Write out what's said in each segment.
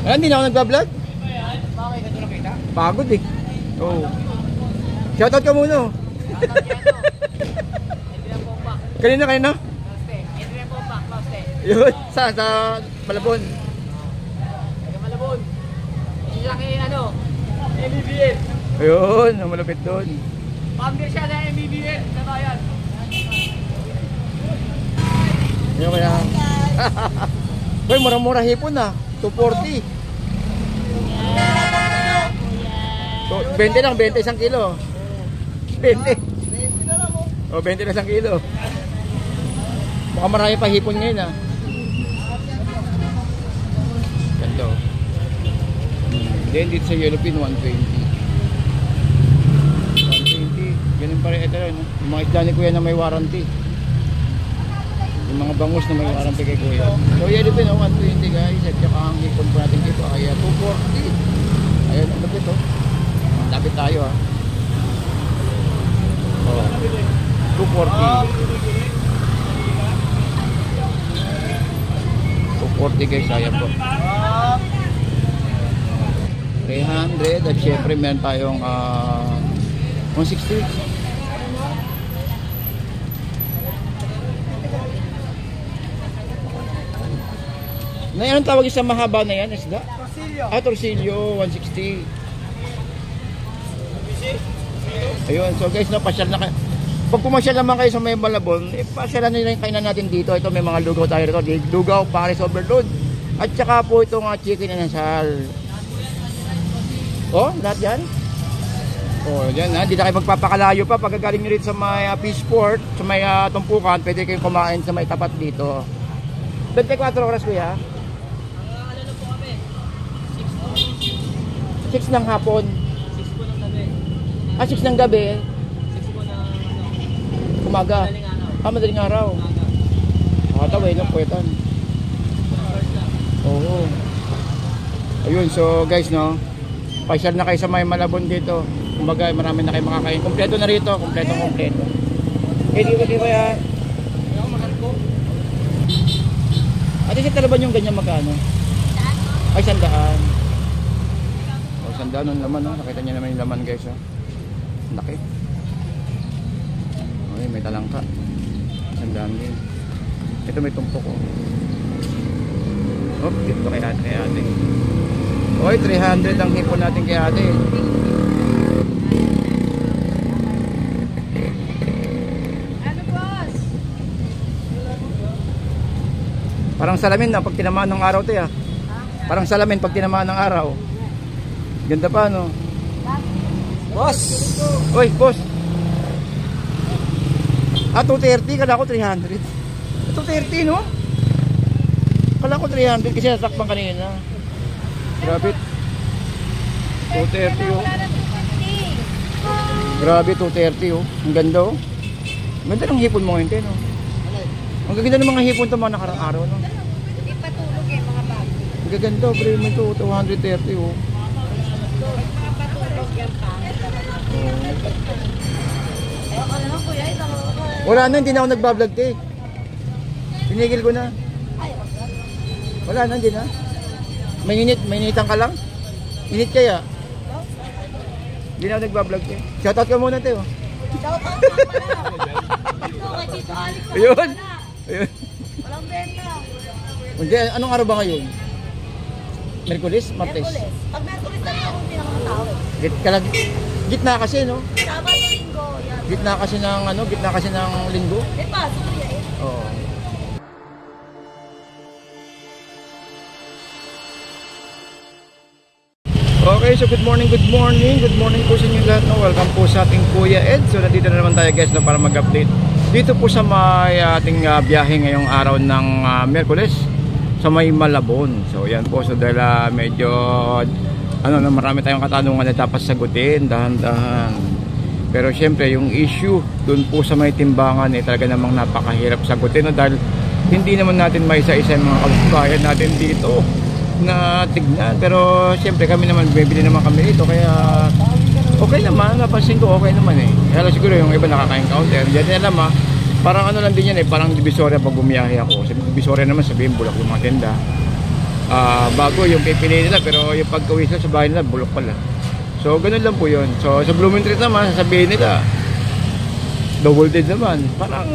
Ah, hindi na ako nagbablog? Pagod eh. Oo. Shoutout ka muna. Kanina? Yun, saan? Sa Malabon? Sa Malabon. Siya kay MBBL. Ayun, malapit doon. Founder siya na MBBL sa bayan. Ayun kaya. Uy, mura-mura hipon ah. 240. So, 20 lang, 20 isang kilo. 20. O, 20 na isang kilo. Baka marami pa hipon ngayon ah. Ganda oh. Then dito sa yellow pin 120. 120. Ganun pa rin ito rin. Yung mga isda ni kuya na may warranty. Yung mga bangus na may warranty kay kuya. So yellow pin 120 guys. At saka ang hipon po natin dito ay 240. Ayan ang lapit oh. Lapit tayo ah. Oh. 240. 240 guys, ayan po. 300 at syempre meron tayong 160. Na yan ang tawag sa mahaba na yan, isda? Torsilyo. Ah, torsilyo, 160. Ayun, so guys, no, pasyal na kayo. Pag pumasyal naman kayo sa may Malabon, pasyalan nyo na yung kainan natin dito. Ito may mga lugaw tayo rito. Lugaw, pares overload. At saka po itong chicken and asal. Oh, lahat yan. Oh, yan ha. Hindi na kayo magpapakalayo pa. Pag galing nyo rito sa may Fishport, sa may tumpukan, pwede kayong kumain sa may tapat dito. 24 oras kuya. Ano po kami? 6 ng hapon. 6 po ng gabi. Ah, 6 ng gabi. 6 po ng Umaga. madaling araw. Ah, madaling araw. Taway ng puwetan. Oo. Ayun, so guys, no, pasyal na kayo sa may Malabon dito. Kumbaga, marami na kayo makakain. Kompleto na rito, kompleto. Eh, di ba ya? Ayaw mahal ko. Ate, sa Talaban yung ganyan magkano? Ay, 100. Oh, 100 nun laman, no? Nakita niyo naman yung laman, guys, oh. Laki. Ay, may talangka. 100 din. Ito may tumpok, oh. Oh, dito kay ate. Oy, 300 ang hipon natin kay ate. Ano boss? Parang salamin na pag tinamaan ng araw 'to, ah. Parang salamin pag tinamaan ng araw. Ganda pa, no? Boss. Oy, boss. Ah, 230, kala ko 300. 230, no? Kala ko 300 kasi nasakpan kanina. Grabe. 230, oh. Grabe, 230, oh. Ang ganda, oh. Ganda ng hipon mo ngayon, no? Ang gaganda ng mga hipon ito mga nakarang araw, no? Hindi patulog eh, mga bago. Ang gaganda, bro. May 230, oh. Mga patulog yan pa. Ako naman kuya, ito ako. Wala na, hindi na ako nagbablog, te. Pinigil ko na. Wala na, hindi na. May initang ka lang? Init kaya? Hindi na ako nagbablog, te. Shoutout ka muna, te, oh. Shout out na pala. Ito kay Tito Alex. Ayun. Ayun. Walang benta. Hindi, anong araw ba ngayon? Merkulis? Martes? Merkulis. Pag Merkulis na ako, hindi na mga tao eh. Gitna kasi, no? Sabado, Linggo. Yan. Gitna kasi ng linggo. Di pa, Surya eh. Oo. Okay, so good morning po sa inyo lahat, no? Welcome po sa ating Kuya Ed. So nandito na naman tayo guys, no, para mag-update dito po sa may ating biyahe ngayong araw ng Miyerkules sa may Malabon. So yan po, so dahil medyo marami tayong katanungan na dapat sagutin dahan-dahan. Pero syempre yung issue dun po sa may timbangan talaga namang napakahirap sagutin, no? Dahil hindi naman natin maisa-isa yung mga kababayan natin dito na tignan, pero siyempre kami naman bibili naman kami dito, kaya okay naman, napansin ko okay naman eh. Kaya siguro yung iba nakaka-encounter, yan alam parang lang din yan parang Divisoria pag bumiyahe ako. Sa Divisoria naman sabihin bulak yung mga tenda. bago yung pipili nila, pero yung pagkawis sa bahay nila bulok pala. So ganun lang po yun. So sa Blooming Treat naman, sasabihin nila double dead naman. Parang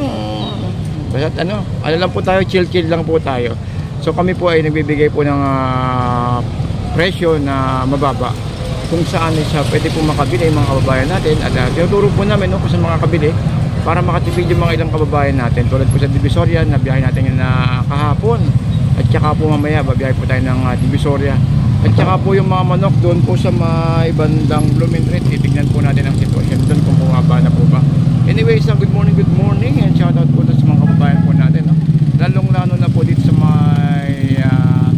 basta ano lang po tayo, chill lang po tayo. So kami po ay nagbibigay po ng presyo na mababa kung saan siya pwede po makabili yung mga kababayan natin. At tinuturo po namin kung sa mga kabili para makatipid yung mga ilang kababayan natin. Tulad po sa Divisoria, na biyahe natin na kahapon. At saka po mamaya babiyahe po tayo ng Divisoria. At saka po yung mga manok doon po sa may bandang Blooming Treat, titignan po natin ang sitwasyon doon kung bumaba na po ba. Anyways, good morning and shout out po sa mga kababayan po natin, no? Lalong-lalo na po dito sa may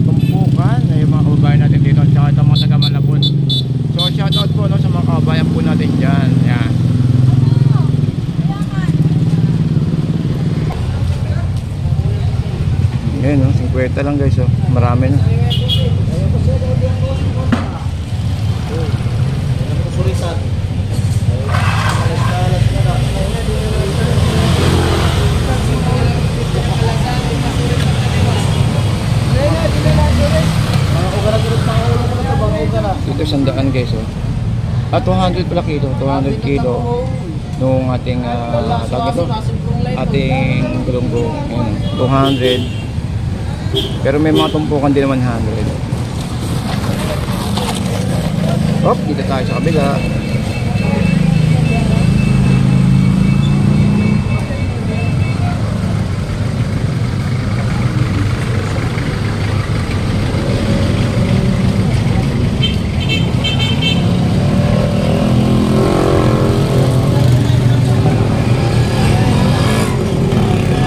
tumpukan na yung mga kababayan natin dito at saka mga taga Malabon. So shout out po, no, sa mga kababayan po natin dyan. Yan. Ayan, no, 50 lang guys, oh. Marami na. Dito 100 guys, oh. 200 pala kilo, 200 kilo nung ating ating gulunggong. Ayan, 200. Pero may mga tumpukan din naman 100. Hop, dito tayo sa kabila.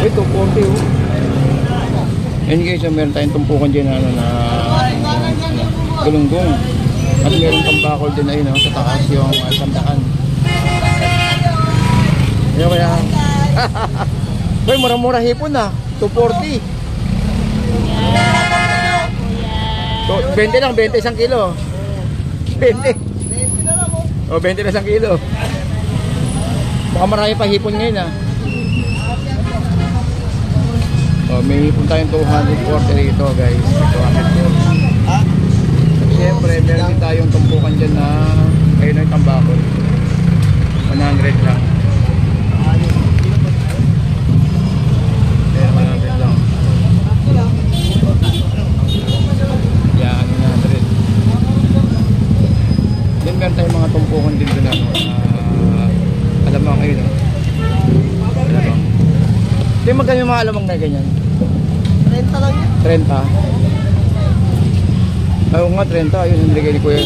Ito, 40 oh. Ayun guys, meron tayong tumpukan dyan na gulunggong. At meron tambakol din ayun, sa taas yung sandaan. Ayun kaya. Boy, mura-mura hipon na. 240. So, 20 lang, 20 isang kilo. 20. O, 20 na isang kilo. Baka marami pa hipon ngayon may hipon tayong 240 rito guys. 240. At siyempre meron din tayong tumpukan dyan na ayun na yung tambakol. 100 lang. Ayan, 100 lang. Yan, 100. Then meron tayong mga tumpukan din doon alamang ayun. Alamang. Hindi magkano yung mga alamang na ganyan? 30 lang yun. 30. Ayaw nga 30, ayun yung nilagay ni Kuya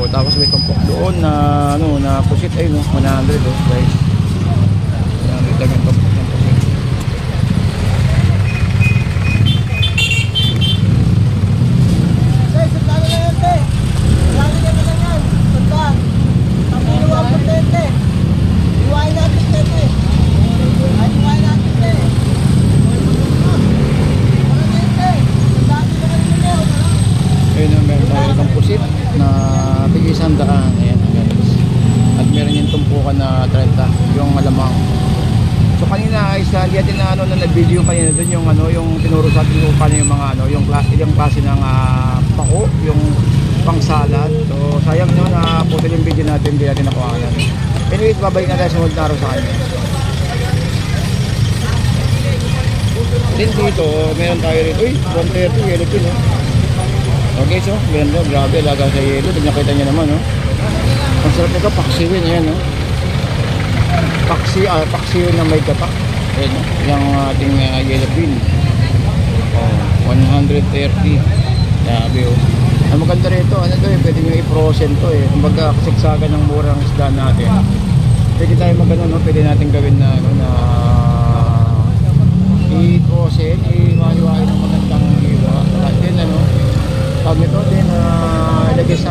tapos may tumpok doon na na pusit ayun 100 guys. 100 lang yung tumpok ng pusit. Guys, sandali na yan, te. Sandali na lang yan. Sandali. Tapinuwa po, te. Iwain natin, te. Iwain natin, te. Ayun na, meron tayo itong pusit na tig-100. Ayan guys. At meron yung tumpukan na 30, yung malamang. So kanina ay sa liatin na na video kanina doon yung yung tinuro sa atin kung paano yung mga yung klase ng pako, yung pang-salad. So sayang nyo na putol yung video natin, hindi natin nakuha natin. Anyway, babalik na tayo sa sunod na araw sa kanya. Then dito, meron tayo rito. Uy, 130 yellow pin Okay, so, ganda, grabe, laga sa yelo. Nakita nyo naman, ang sarap nito, paksiwin, ayan, paksiwin na may kapak. Ayan, yung ating yellow pin. 130. Grabe, ang maganda rito, pwede nyo i-frozen to, kumbaga, kasiksagan ng murang isda natin. Pwede tayo magano, pwede natin gawin na, i-frozen, i-mahiwain ng magandang iwa. At din, pag ito din ilagay sa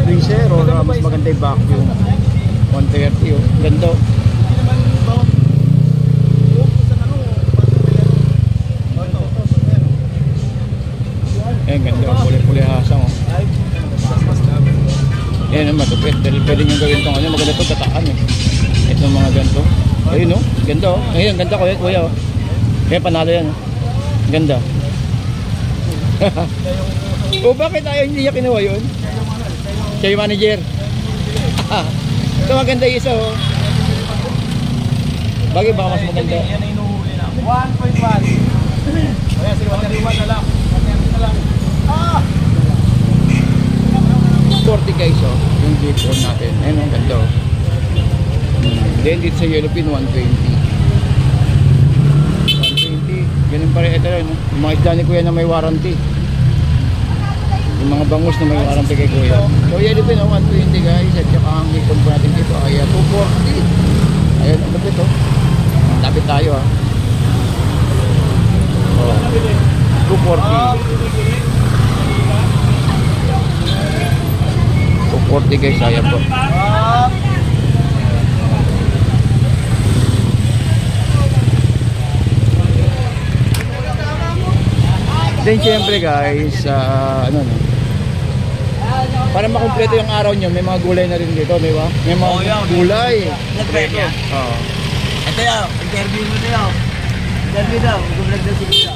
freezer o mas maganda yung vacuum. 130 ganda. Ganda, puli-puli hasang yan naman, pwede nyo gawin itong maganda ito, tataan itong mga ganito, ayun ganda ayun, ganda kuya Kaya panalo yan ganda. O bakit ayaw hindi niya kinuha yun? Siya yung manager. Ito maganda yung isa oh. Bagay baka mas maganda. Yan ay inuhuli na. 1.1. Kaya sige, 1.1 na lang. 1.1 na lang. 40 guys oh, yung G4 natin. Ayun ang ganda oh. Then dito sa Yellowfin 120. 120. Ganun pa rin ito rin. Yung mga isda ni Kuya na may warranty. Yung mga bangus na may warranty kay Kuya. So Yellowfin oh, 120 guys. At saka ang hipon po natin dito ay 240. Ayun ang lapit oh. Lapit tayo ah. Oh. 240. 240 guys, sayang po. Then syempre guys, ano no? Para makumpleto yung araw nyo, may mga gulay na rin dito, di ba? May mga gulay. Oo. Ito yun, interview mo na yun. Interview daw, mag-vlog daw si Kuya.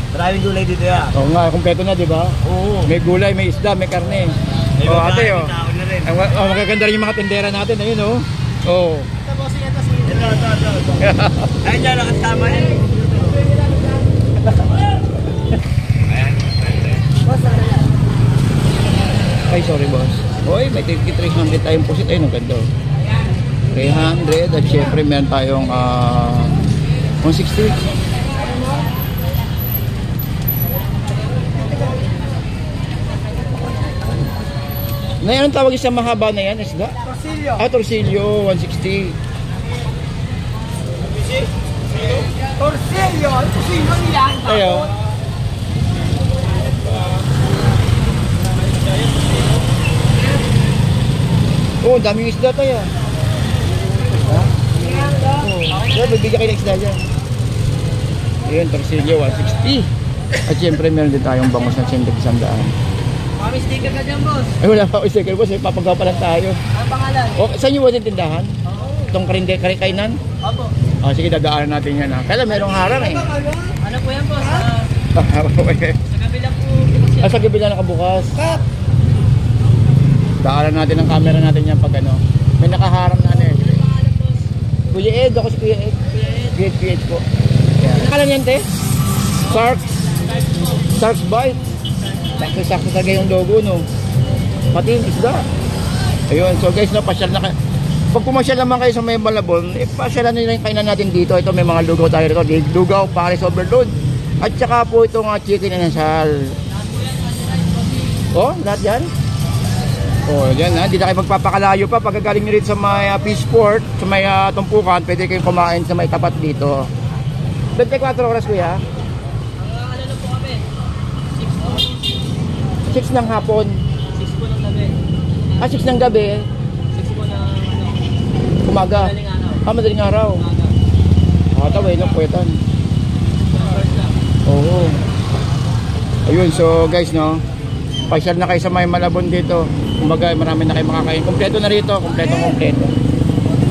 Maraming gulay dito yan. Oo nga, kumpleto na, di ba? Oo. May gulay, may isda, may karne. May Oh, ate, oh. tao na rin. Magaganda rin yung mga tindera natin, ayun, oh. Oh. Ito, bossing, ito. Ayun dyan, nakasama yan. Ay, sorry, boss. Hoy, may 300 tayong pusit. Ayun, ang ganda, oh. 300 at syempre meron tayong 160. Na yan ang tawag sa mahaba na yan, isda? Torsilyo. Torsilyo, 160. Torsilyo? Torsilyo niyan. Ayo. Oh, daming isda tayo. Ha? Oh, bibigyan kayo ng isda dyan. Ayun, torsilyo, 160. At syempre meron din tayong bangus na 100. Mami, sticker ka dyan, boss. Ay, wala pa ako sticker, boss. Papagawa pa lang tayo. Ang pangalan? O, saan yung walang tindahan? Itong kainan? Opo. O, sige, dadaanan natin yan. Ha? Kaya merong harang eh. Ano po yan, boss? Okay. Sa kabila po. Sa gabi na nakabukas. Daanan natin ang camera natin yan pag ano. May nakaharang na ano eh. Kuya Ed, ako si Kuya Ed. Kuya Ed po. Yan. Alam yan, te? Sharks Bite. Sakto-sakto talaga yung logo, no? Pati yung isda. Ayun, so guys, no, pasyal na kayo. Pag pumasyal naman kayo sa may Malabon, pasyalan nyo yung kainan natin dito. Ito, may mga lugaw tayo rito. Lugaw, Paris Overload. At saka po itong chicken inasal. Oh, lahat yan? Oh, yan ha. Hindi na kayo magpapakalayo pa. Pag galing nyo rito sa may Peaceport, sa may tumpukan, pwede kayong kumain sa may tapat dito. 24 oras, kuya? 6 ng hapon. 6 po ng gabi. 6 ng gabi. 6 po ng Umaga. madaling araw. Madaling araw. Taway lang po ito. Oo. Ayun, so guys, no. Pasyal na kayo sa may Malabon dito. Kumbaga, marami na kayo makakain. Kompleto na rito. Kompleto.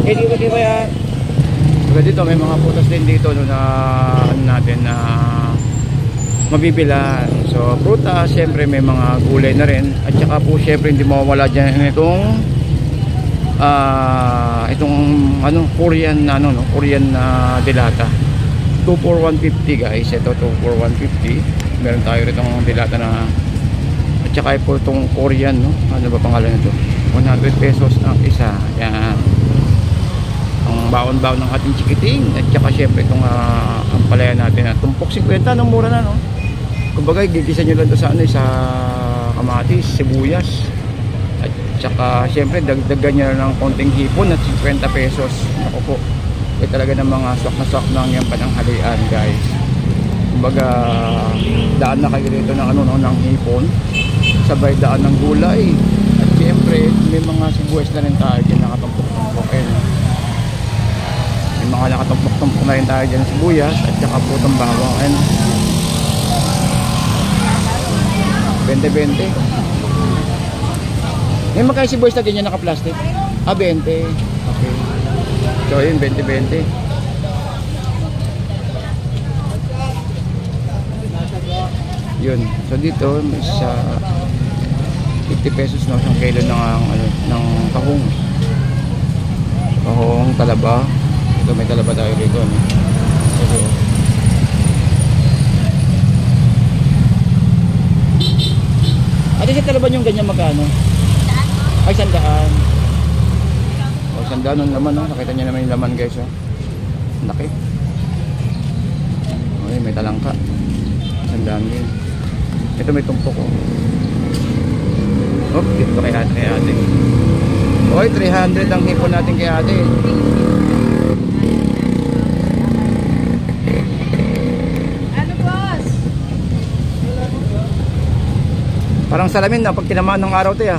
Dito kaya. Kumbaga dito, may mga putas din dito no, na ano natin na mabibilan. So prutas, syempre may mga gulay na rin. At saka po syempre hindi mawawala dyan itong Korean Korean na dilata. 2 for 150 guys. Ito 2 for 150. Meron tayo rito ng dilata na at saka po itong Korean, no? Ano ba pangalan nito? 100 pesos ang isa. Yan. Ang baon-baon ng ating chikiting. At saka syempre itong ang palaya natin na tumpok 50 ng mura na, no? Kumbaga, gigisa nyo lang ito sa, sa kamatis, sibuyas. At saka, syempre, dagdagan nyo ng konting hipon at 50 pesos. Ako po, talaga ng mga swak na swak ng yan pananghalian, guys. Kumbaga, daan na kayo dito ng, ng hipon. Sabay daan ng gulay. At syempre, may mga sibuyas na rin tayo dyan nakatumpok-tumpok. May mga nakatumpok-tumpok na rin tayo dyan ng sibuyas. At saka putong bawang. 20-20. May magkaya sibuyas na ganyan naka-plastic? 20. Okay. So yun, 20-20. Yun. So dito may sa 50 pesos na isang kilo ng tahong. Tahong talaba. Ito may talaba tayo dito. No? Ito. Ate, sa talaba yung ganyan magkano? Ay, 100. O, 100 nun laman. No? Nakita niyo naman yung laman guys. Oh. Laki. Okay, may talangka. 100 din. Ito may tumpok. Oh, dito kay ate. Okay, 300 ang hipon natin kay ate. Ano, boss? Parang salamin na pag tinamaan ng araw to ya.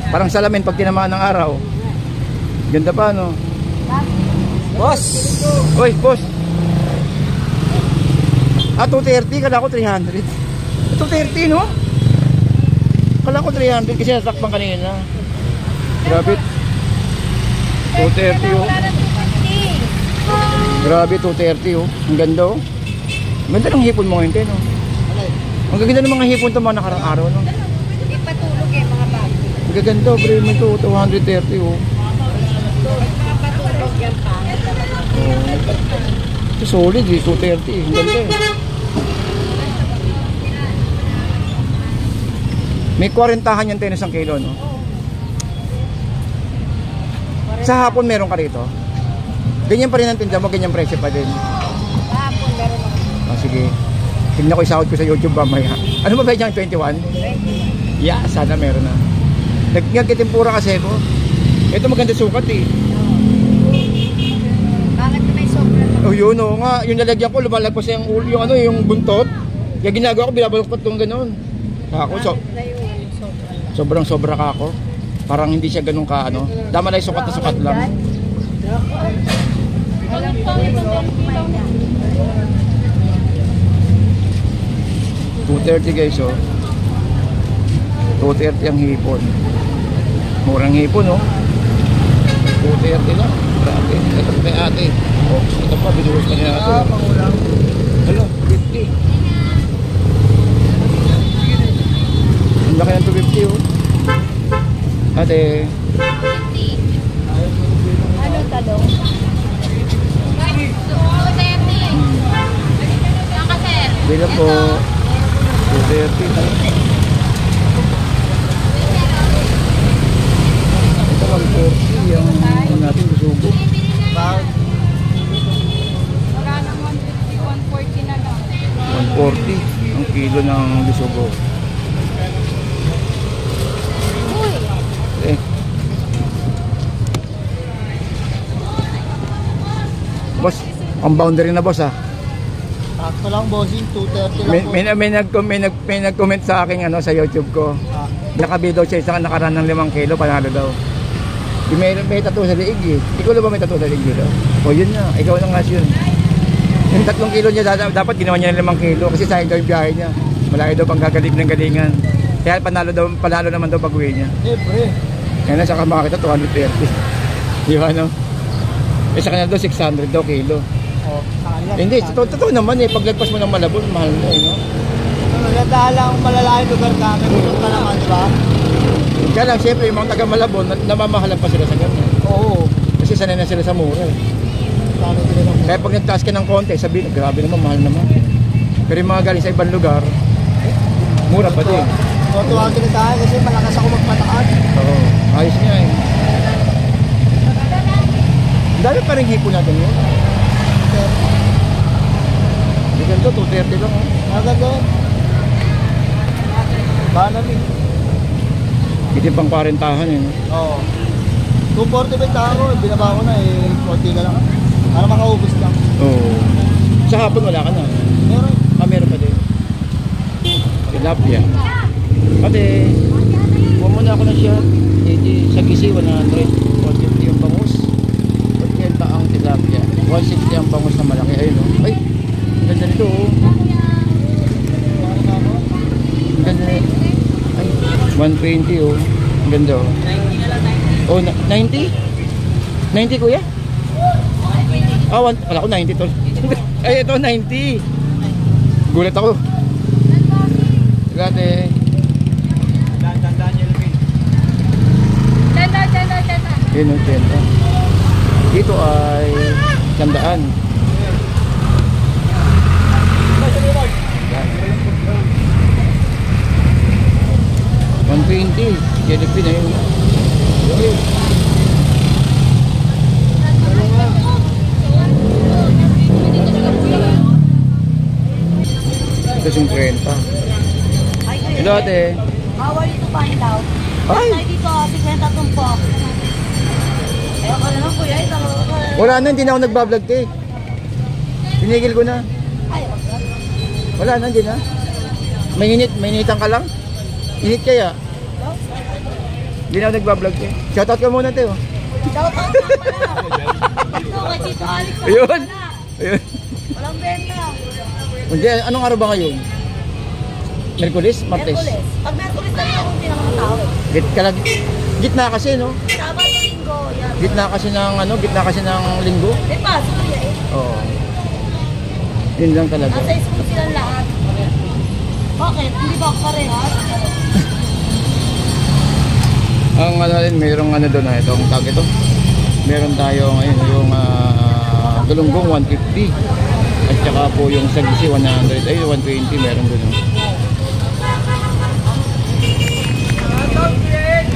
Parang salamin pag tinamaan ng araw. Ganda pa no. Boss! Oy, boss. 230 kala ko 300. 230 no? Kala ko 300 kasi nasakpan kanina. Grabe. 230 oh. Wala na 250. Grabe 230 oh. Ang ganda oh. Ganda ng hipon mo ngayon no. Ang gaganda ng mga hipon to mga nakarang araw no. Hindi patulog eh, mga bago. Ang gaganda bro mo ito 230 oh. Mga patulog yan pa. Ito solid eh 230. Ang ganda eh. May 40han yan tayo isang kilo no. Sa hapon meron ka rito? Ganyan pa rin ang tinda mo, ganyan presyo pa din. Hapon, meron ako. Sige. Tignan ko isahod ko sa YouTube mamaya. Ano ba ba dyan? 21? Yeah, sana meron na. Nagkitimpura kasi ko. Ito maganda sukat eh. Bakit may sobra na? Oh yun oh nga. Yung nalagyan ko, lumalagpas yung ulo, yung buntot. Kaya ginagawa ko, binabalokpat kong gano'n. Ako, Na yung sobra. sobrang sobra ka ako. Parang hindi siya ganun ka ano. Dama lang sukat na sukat lang. Walang pangit ang kilaw niya. 230 guys oh. 230 ang hipon. Murang hipon oh. 230 lang. Grabe. Ito kay ate. Oh, ito pa binuhos pa niya ate. Pangulang. Hello, 50. Ang laki ng 250 oh. Ate. Ano talong? 230. Saan ka, sir? Bila po. 230. Ito 140 yung ano natin gusubo. Bakit? Wala nang 150, 140 na lang. 140 ang kilo ng gusubo. Uy! Eh. Boss, ang boundary na boss ah. Sakto lang, bossing. 230 lang. May nag-comment sa akin ano sa YouTube ko. Nakabi daw siya isang nakaraan ng 5 kilo, panalo daw. May tattoo sa liig eh. Ikaw na ba may tattoo sa liig dito? O yun na, ikaw na nga yun. Yung 3 kilo niya dapat ginawa niya ng 5 kilo kasi sayang daw yung biyahe niya. Malaki daw pang gagaling ng galingan. Kaya panalo naman daw pag uwi niya. Siyempre. Kaya na sa makita 230. Di ba no? Eh sa kanya daw 600 daw kilo. Oh, sa Hindi, totoo naman eh. Paglagpas mo ng Malabon, mahal na eh no? Maganda lang malalaking lugar kami. Gusto ka naman, di ba? Kaya lang, siyempre, yung mga taga Malabon, namamahalan pa sila sa ganyan. Oo. Kasi sanay na sila sa mura eh. Kano sila ng Kaya pag nagtaas ka ng konti, sabihin, grabe naman, mahal naman. Pero yung mga galing sa ibang lugar, mura pa din. Tutuwag sila tayo kasi malakas ako magpataas. Oo, ayos niya eh. Ang dami pa rin hipo natin yun. Hindi ganito, 230 lang oh. Maganda. Banan eh. Hindi pang 40han eh. No? Oo. 240 ba yung tao? Binaba ko na eh. 40 ka lang. Para makaubos lang. Oo. Sa hapon wala ka na. Meron. Meron pa din. Tilapia. Pati, huwag mo na ako na siya. Sa gisi, 100. 150 yung bangus. 80 ang tilapia. 160 ang bangus na malaki. Ayun o. Ay, ganda nito o. Ganda nito. Ay, 120 o. Ganda o. Oh, 90? 90 kuya? Ah, wala ko 90 to. Ay, ito 90. Gulat ako. Gate. Dandan niyo lang. Tenda. Yun, 80. Dito ay 100. $120. Jellyfin na yun. Ito 50. Ito ate. How are you to find out? Ay! Ay, dito, 50 tumpok. Ayaw ka naman kuya, ito. Wala na, hindi na ako nagbablog te. Pinigil ko na. Ay, Wala na, hindi na. Mayinitan ka lang. Init kaya. Hindi na ako nagbablog te. Shoutout ka muna te. Oh. shout out na pala. Ito, kay Tito Alex. Ayun. Ayun. Walang benta. Hindi, anong araw ba ngayon? Merkulis? Martes? Merkulis. Pag Merkulis na ako, hindi naman tao. Gitna kasi, no? Sabado, Linggo. Yan. Gitna kasi ng linggo. May paso kuya eh. Oo. Yun lang talaga. Nasa school silang lahat. Bakit? Hindi ba parehas? Ang rin, mayroong doon na itong tag ito. Meron tayo ngayon yung Galunggong 150. At saka po yung Sagisi 100. Ay, 120 meron doon.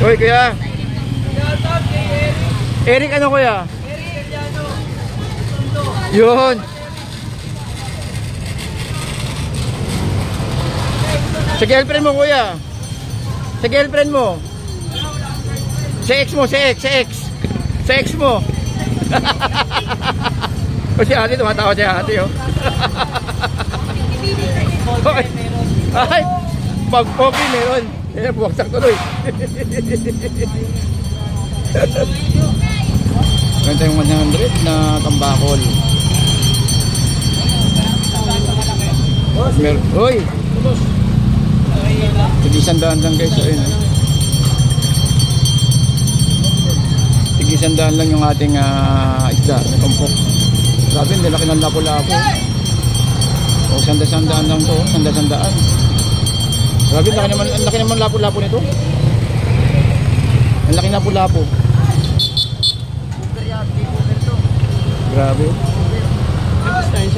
Hoy, kuya. Eric, ano kuya? Yun. Sa girlfriend mo kuya. Sa girlfriend mo. Sa ex mo, sa ex mo. O si ate, tumatawa si ate, oh. Okay. Ay, pag pogi meron. Eh, buwagsak tuloy. Ganda yung 100 na tambakol. Hoy! Tig-100 lang guys. Ayun. Tig-100 lang yung ating isda na tumpok. Grabe, nilaki ng lapo-lapo. O, sanda-sandaan lang to. Sanda-sandaan. Grabe, ang laki naman lapo-lapo nito. Ang laki lapo-lapo. Grabe.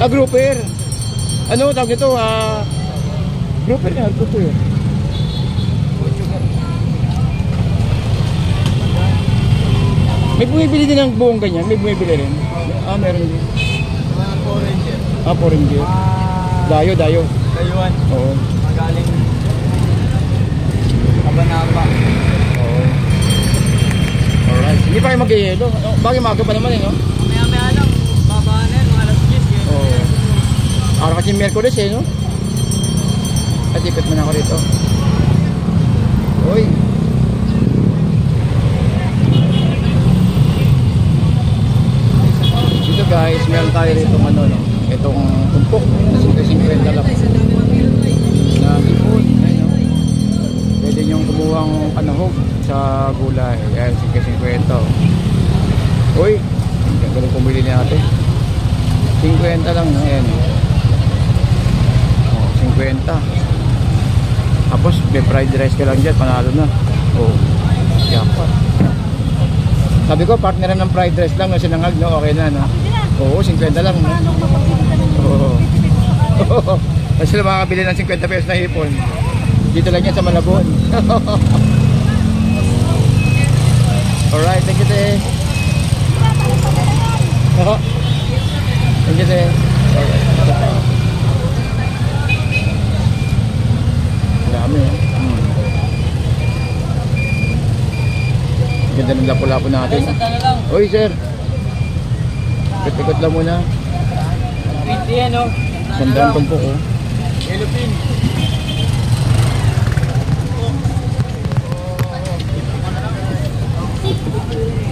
Grouper. Ano tawag ito? Grouper nga, grouper. May bumibili din ng buong ganyan? May bumibili rin? Meron din. Foreigner. Dayo. Dayuan. Oo. Magaling. Kabanaba. Oo. Alright. Hindi pa kayo mag-yelo. Bakit maga pa naman no? Maya lang. Baba na yun, mga alas 10. Oo. Araw kasi Merkulis no? At ikot mo na ako rito. Uy. Dito guys, meron tayo rito no? Itong tumpok na 50 lang. Na ipon. Ayun, no? Pwede nyong kumuhang panahog sa gulay. Ayan, 50. Uy, galing pumili ni ate. 50 lang, no? Ayan. 50. Tapos may fried rice ka lang dyan, panalo na. Jackpot. Sabi ko, partneran ng fried rice lang, no? Sinangag, no? Okay na, no? Oo, 50 lang, no? Oo. Kasi sila makakabili ng 50 pesos na hipon. Dito lang yan sa Malabon. Alright, thank you, te. Thank you, te. Alright. Dami, Ganda ng lapo-lapo natin. Uy, sir. Ikot lang muna. 20 yan, no? Sandang tumpok, oh. Yellow pin.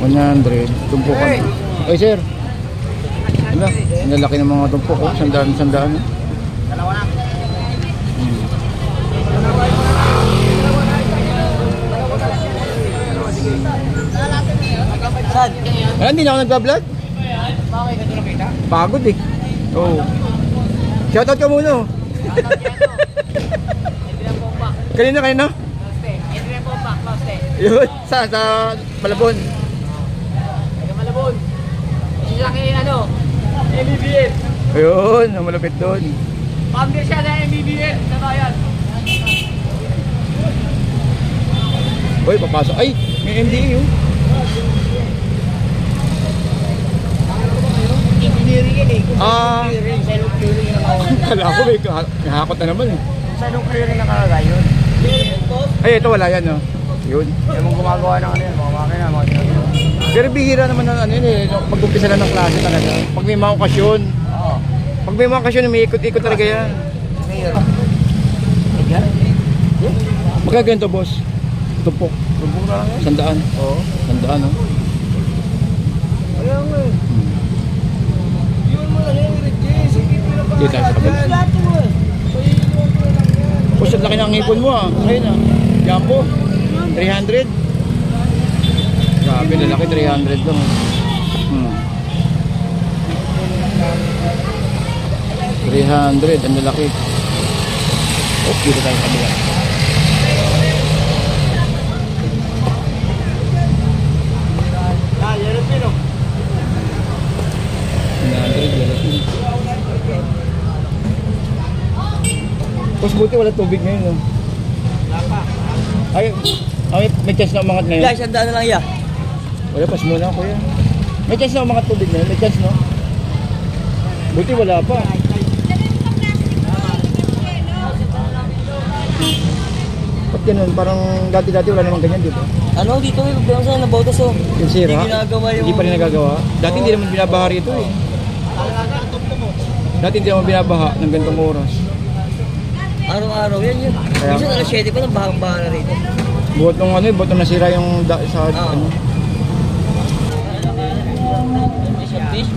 $100 tumpukan. Oy sir. Ano? Ang lalaki ng mga tumpok, oh. Sandaan. Dalawa na. Saan? Hindi na ako nagpa-vlog. Bakit ka doon nakita? Pagod eh. Oo. Shoutout ka muna. Shoutout yan, no? Hindi na bomba. Kanina? Ito rin po, Pak Loste. Yun, sa Malabon. Taga Malabon. Isa sa akin, MBBL. Ayun, ang malapit doon. Founder siya ng MBBL sa bayan. Uy, papasok. Ay, may MDA yun. Engineering yan eh. Ah, Sa ilong clearing na nakagay. kala ko may hakot na naman eh. Sa ilong clearing na nakagay yun. Ay, ito wala yan, no? Yun. Yung mga gumagawa ng ano yan, mga makina, mga ginagawa. Pero bihira naman ng ano yun eh. Pag-umpisa na ng klase talaga. Pag may mga okasyon. Oo. Pag may mga okasyon, may ikot-ikot talaga yan. Mayor. Magka ganito, boss? Tumpok. Tumpok na lang yan. 100. Oo. 100, no? Kaya nga eh. Yun mo lang yan, Ricky. Sige mo lang Dito tayo sa kabila. Lahat mo eh. Pahihilwan mo lang yan. Boss, ang laki ng ngipon mo ah. Ayun ah. Jumbo. 300. Grabe, lalaki 300 lang. 300, ang lalaki. Oh, dito tayo sa kabila. Ah, yan ang pino. 300, lalaki. Boss, buti wala tubig ngayon, no? Ay, may chance na umangat ngayon. Guys, andaan na lang yan. Wala, pas muna kuya. May chance na umangat tubig ngayon, may chance, no? Buti wala pa. Ba't ganun? Parang dati-dati wala namang ganyan, di ba? Ano, dito may problema sa nabotas oh. Yung sira? Hindi ginagawa yung... Hindi pa rin nagagawa? Dati hindi naman binabaha rito eh. Dati hindi naman binabaha ng ganitong oras. Araw-araw yan yun. Kaya- Minsan alas 7 pa nang bahang-baha na rito. Buhat nung ano eh, buhat nung nasira yung sa ano.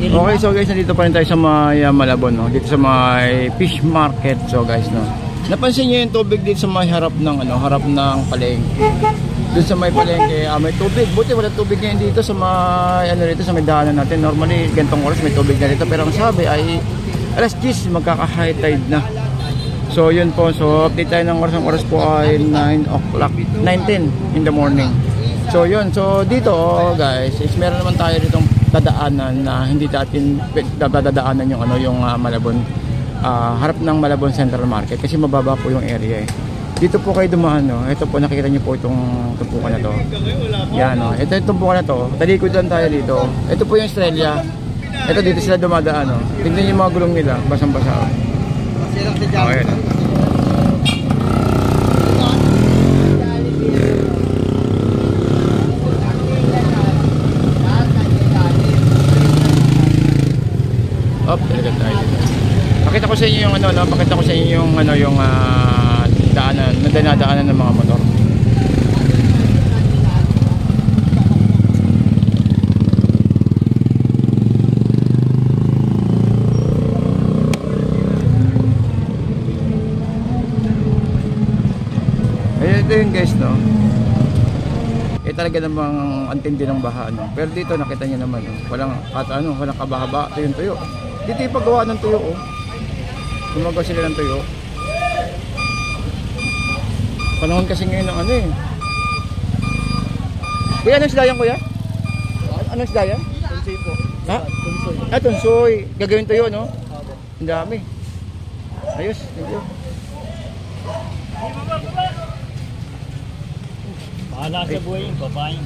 Okay, so guys, nandito pa rin tayo sa may Malabon, no? Dito sa may fish market. So guys, no? Napansin niyo yung tubig dito sa may harap ng ano, harap ng palengke. Doon sa may palengke, may tubig. Buti wala tubig ngayon dito sa may ano dito sa may daanan natin. Normally, gantong oras may tubig na dito, pero ang sabi ay alas 10 magkaka-high tide na. So yun po, so update tayo ng oras. Ang oras po ay 9 o'clock, 9:10 in the morning. So yun, so dito guys, is meron naman tayo ditong dadaanan na hindi natin dadaanan yung ano, yung Malabon, harap ng Malabon Central Market kasi mababa po yung area eh. Dito po kayo dumaan, no? Ito po, nakikita niyo po itong tumpukan na to. Yan, no? Ito yung tumpukan na to. Talikod lang tayo dito. Ito po yung Estrella. Ito dito sila dumadaan, no? Tignan niyo yung mga gulong nila, basang-basa. Okay, no? Up, talaga tayo dito. Pakita ko sa inyo yung ano, no? Pakita ko sa inyo yung ano, yung daanan, na dinadaanan ng mga motor. Ayun, ito yung guys, no? Talaga namang antindi ng baha, no? Pero dito nakita niyo naman, no? Walang walang kabahaba, ito yung tuyo. Dito yung paggawa ng tuyo, oh. Gumagawa sila ng tuyo. Panahon kasi ngayon ng ano eh. Kuya, anong isda yan, kuya? Anong isda yan? Tunsoy po. Ha? Tunsoy. Tunsoy. Gagawin tuyo, no? Ang dami. Ayos, thank you. Bahala sa buhay yung babaeng.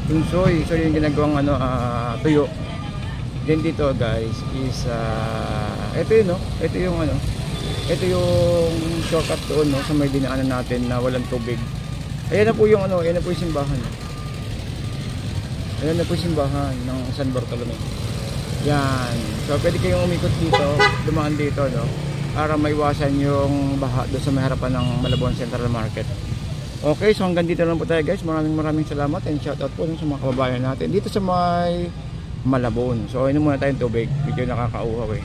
Tunsoy, so yung ginagawang ano, tuyo. Then dito guys is ito yun, no? Ito yung ano, ito yung shortcut doon, no, sa may dinaanan natin na walang tubig. Ayan na po yung ano, ayan na po yung simbahan. Ayan na po yung simbahan ng San Bartolome. Yan. So pwede kayong umikot dito, dumaan dito, no, para maiwasan yung baha doon sa may harapan ng Malabon Central Market. Okay, so hanggang dito lang po tayo guys. Maraming salamat and shout out po sa mga kababayan natin dito sa may Malabon. So inom muna tayong tubig, medyo nakakauhaw eh.